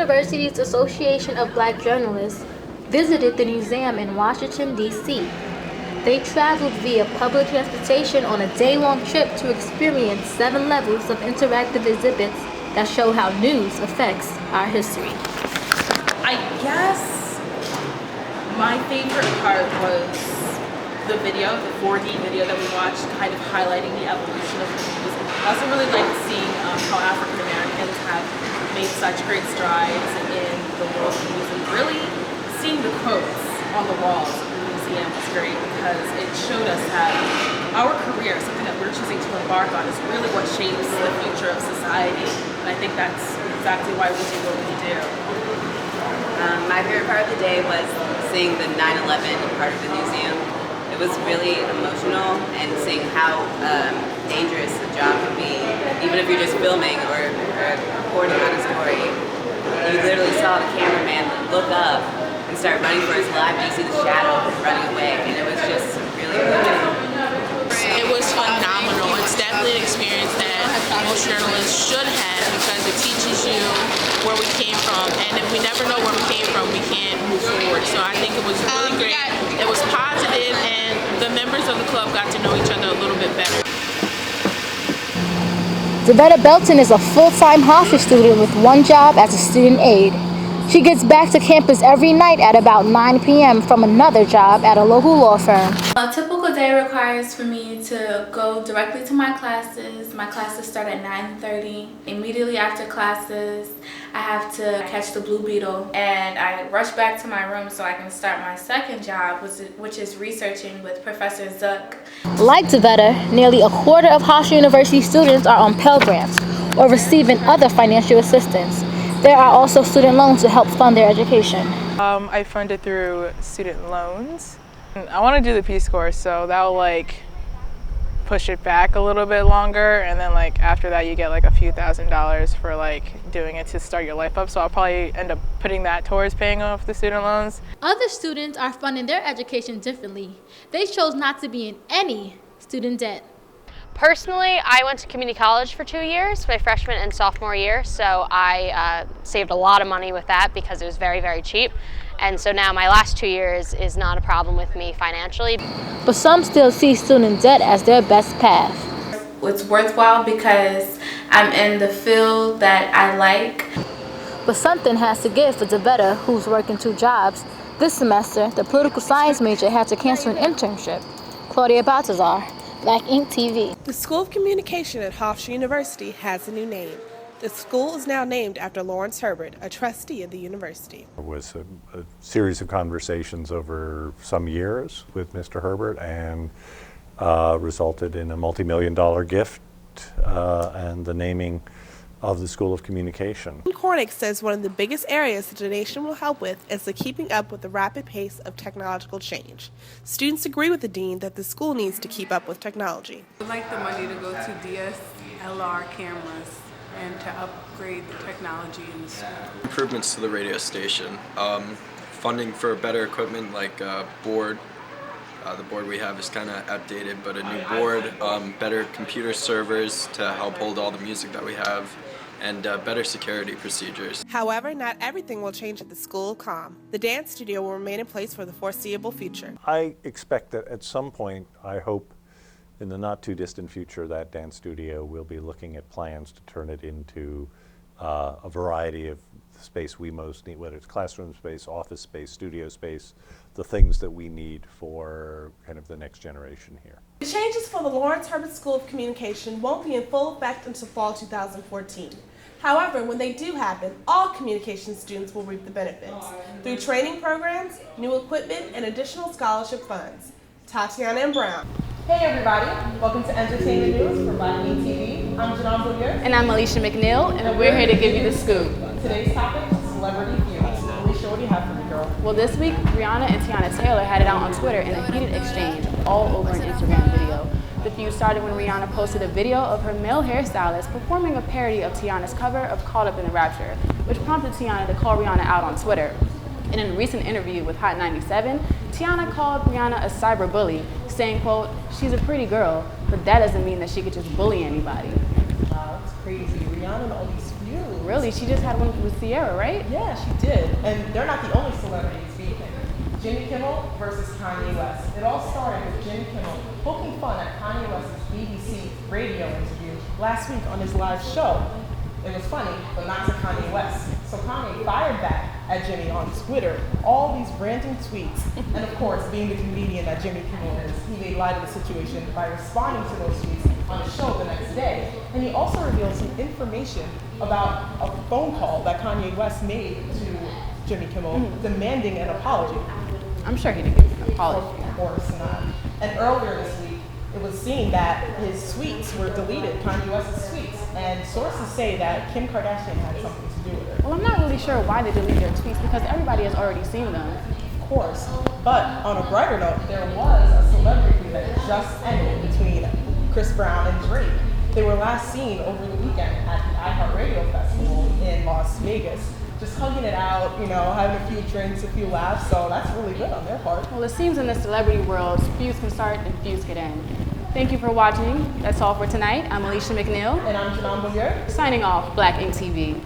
University's Association of Black Journalists visited the museum in Washington, D.C. They traveled via public transportation on a day-long trip to experience 7 levels of interactive exhibits that show how news affects our history. I guess my favorite part was the video, the 4D video that we watched, kind of highlighting the evolution of the news. I also really liked seeing how African Americans have made such great strides in the world of news, and really seeing the quotes on the walls of the museum was great because it showed us that our career, something that we're choosing to embark on, is really what shapes the future of society. And I think that's exactly why we do what we do. My favorite part of the day was seeing the 9/11 part of the museum. It was really emotional, and seeing how dangerous the job can be, even if you're just filming or reporting on a story. You literally saw the cameraman look up and start running for his life, and you see the shadow running away, and it was just really moving. It was phenomenal. It's definitely an experience that most journalists should have because it teaches you where we came from, and if we never know where we came from, we can't move forward. So I think it was really great. It was positive, and the members of the club got to know each other a little bit better. Devetta Belton is a full-time Hofstra student with one job as a student aide. She gets back to campus every night at about 9 p.m. from another job at a local law firm. A typical day requires for me to go directly to my classes. My classes start at 9:30. Immediately after classes, I have to catch the Blue Beetle, and I rush back to my room so I can start my second job, which is researching with Professor Zuck. Like Devetta, nearly a quarter of Hofstra University students are on Pell Grants or receiving other financial assistance. There are also student loans to help fund their education. I fund it through student loans. I want to do the Peace Corps, so that will push it back a little bit longer, and then after that you get a few $1,000s for doing it to start your life up. So I'll probably end up putting that towards paying off the student loans. Other students are funding their education differently. They chose not to be in any student debt. Personally, I went to community college for 2 years, my freshman and sophomore year, so I saved a lot of money with that because it was very, very cheap. And so now my last 2 years is not a problem with me financially. But some still see student debt as their best path. It's worthwhile because I'm in the field that I like. But something has to give for Devetta, who's working 2 jobs. This semester, the political science major had to cancel an internship. Claudia Balthazar, Black Ink TV. The School of Communication at Hofstra University has a new name. The school is now named after Lawrence Herbert, a trustee of the university. It was a series of conversations over some years with Mr. Herbert, and resulted in a multi-million-dollar gift and the naming of the School of Communication. Cornick says one of the biggest areas the donation will help with is the keeping up with the rapid pace of technological change. Students agree with the dean that the school needs to keep up with technology. I'd like the money to go to DSLR cameras and to upgrade the technology in the school. Improvements to the radio station, funding for better equipment like board. The board we have is kind of outdated, but a new board, better computer servers to help hold all the music that we have, and better security procedures. However, not everything will change at the School of Comm. The dance studio will remain in place for the foreseeable future. I expect that at some point, I hope in the not too distant future, that dance studio will be looking at plans to turn it into a variety of space we most need, whether it's classroom space, office space, studio space, the things that we need for kind of the next generation here. The changes for the Lawrence Herbert School of Communication won't be in full effect until fall 2014. However, when they do happen, all communication students will reap the benefits through training programs, new equipment, and additional scholarship funds. Tatiana Brown. Hey everybody, welcome to Entertainment News for Black Ink TV. I'm Djenane Beaulieu. And I'm Elisha McNeil, and we're here to give you the scoop. Today's topic is celebrity views. Elisha, what do you have for me, girl? Well, this week, Rihanna and Tiana Taylor had it out on Twitter in a heated exchange all over an Instagram video. The feud started when Rihanna posted a video of her male hairstylist performing a parody of Tiana's cover of Caught Up in the Rapture, which prompted Tiana to call Rihanna out on Twitter. In a recent interview with Hot 97, Tiana called Rihanna a cyberbully, saying, quote, "She's a pretty girl, but that doesn't mean that she could just bully anybody." Wow, that's crazy. Rihanna and all these views. Really? She just had one with Sierra, right? Yeah, she did. And they're not the only celebrities beefing. Jimmy Kimmel versus Kanye West. It all started with Jimmy Kimmel poking fun at Kanye West's BBC radio interview last week on his live show. It was funny, but not to Kanye West. So Kanye fired back at Jimmy on Twitter all these ranting tweets. And of course, being the comedian that Jimmy Kimmel is, he made light of the situation by responding to those tweets on his show the next day. And he also revealed some information about a phone call that Kanye West made to Jimmy Kimmel demanding an apology. I'm sure he didn't give an apology. Of course not. And earlier this week, it was seen that his tweets were deleted, Kanye West's tweets. And sources say that Kim Kardashian had something to do with it. Well, I'm not really sure why they deleted their tweets because everybody has already seen them. Of course. But on a brighter note, there was a celebrity that just ended between Chris Brown and Drake. They were last seen over the weekend at the iHeartRadio Festival in Las Vegas, just hugging it out, you know, having a few drinks, a few laughs, so that's really good on their part. Well, it seems in the celebrity world, feuds can start and feuds can end. Thank you for watching. That's all for tonight. I'm Elisha McNeil. And I'm Beaulieu. Signing off, Black Ink TV.